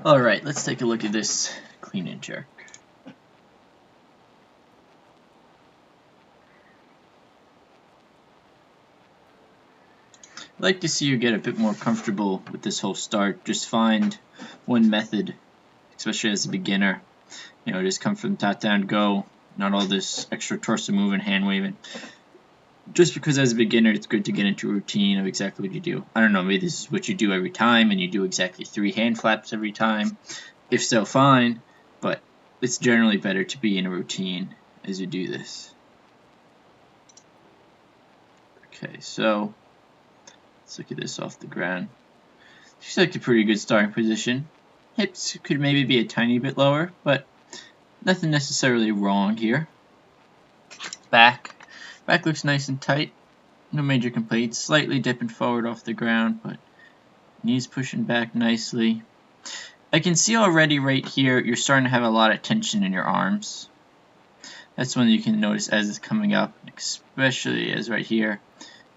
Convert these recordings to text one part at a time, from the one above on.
Alright, let's take a look at this clean and jerk. I'd like to see you get a bit more comfortable with this whole start. Just find one method, especially as a beginner. Just come from top down, go, not all this extra torso moving, hand waving. Just because as a beginner it's good to get into a routine of exactly what you do. I don't know, maybe this is what you do every time and you do exactly 3 hand flaps every time. If so, fine, but it's generally better to be in a routine as you do this. Okay, so let's look at this off the ground. She's like a pretty good starting position. Hips could maybe be a tiny bit lower, but nothing necessarily wrong here. Back looks nice and tight. No major complaints. Slightly dipping forward off the ground, but knees pushing back nicely. I can see already right here you're starting to have a lot of tension in your arms. That's one you can notice as it's coming up, especially as right here.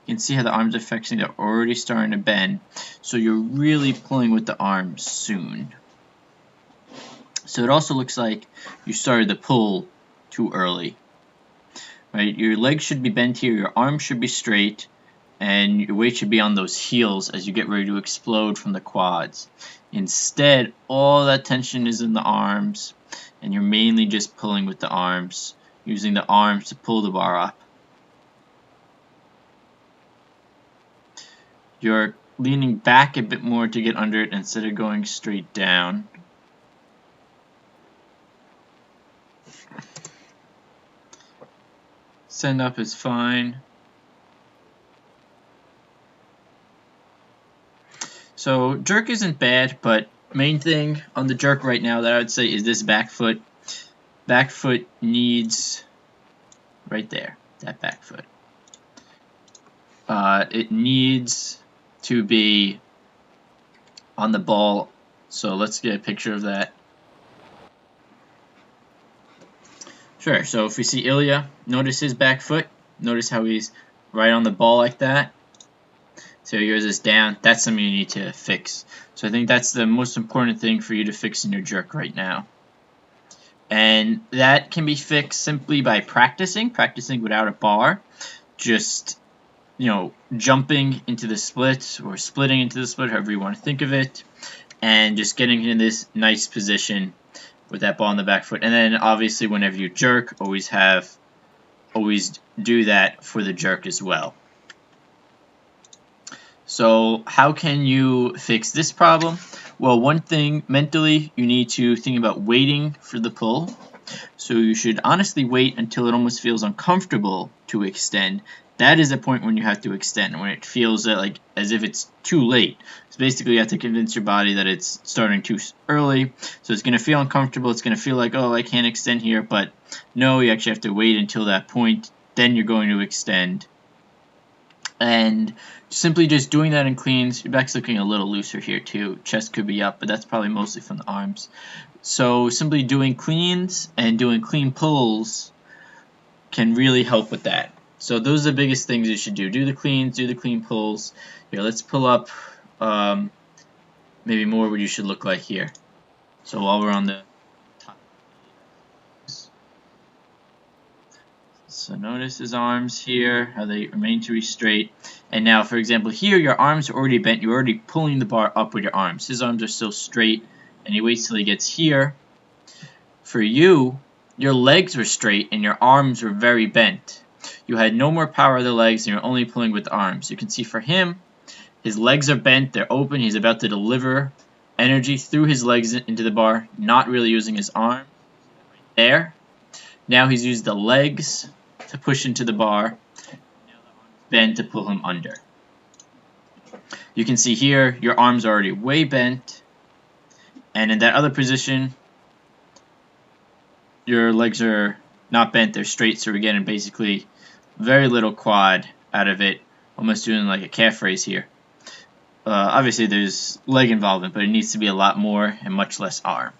You can see how the arms are flexing. They're already starting to bend. So you're really pulling with the arms soon. So it also looks like you started the pull too early. Right? Your legs should be bent here, your arms should be straight, and your weight should be on those heels as you get ready to explode from the quads. Instead, all that tension is in the arms, and you're mainly just pulling with the arms, using the arms to pull the bar up. You're leaning back a bit more to get under it instead of going straight down. Send up is fine. So jerk isn't bad, but main thing on the jerk right now that I would say is this back foot. Back foot needs right there, that back foot. It needs to be on the ball. So let's get a picture of that. Sure, so if we see Ilya, notice his back foot. Notice how he's right on the ball like that. So yours is down. That's something you need to fix. So I think that's the most important thing for you to fix in your jerk right now. And that can be fixed simply by practicing without a bar. Just, jumping into the split or splitting into the split, however you want to think of it. And just getting in this nice position with that ball on the back foot. And then obviously whenever you jerk, always do that for the jerk as well. So how can you fix this problem? Well, one thing, mentally, you need to think about waiting for the pull. So you should honestly wait until it almost feels uncomfortable to extend. That is the point when you have to extend, when it feels like as if it's too late. So basically you have to convince your body that it's starting too early. So it's going to feel uncomfortable. It's going to feel like, oh, I can't extend here. But no, you actually have to wait until that point. Then you're going to extend. And simply just doing that in cleans, your back's looking a little looser here too. Chest could be up, but that's probably mostly from the arms. So simply doing cleans and doing clean pulls can really help with that. So those are the biggest things you should do. Do the cleans, do the clean pulls. Here, let's pull up maybe more what you should look like here. So while we're on the top. So notice his arms here, how they remain to be straight. And now, for example, here your arms are already bent. You're already pulling the bar up with your arms. His arms are still straight, and he waits till he gets here. For you, your legs were straight and your arms were very bent. You had no more power of the legs and you're only pulling with the arms. You can see for him, his legs are bent, they're open, he's about to deliver energy through his legs into the bar, not really using his arm. There. Now he's used the legs to push into the bar. Now the arms bent to pull him under. You can see here, your arms are already way bent. And in that other position, your legs are not bent, they're straight, so we're getting basically very little quad out of it, almost doing like a calf raise here. Obviously there's leg involvement, but it needs to be a lot more and much less arm.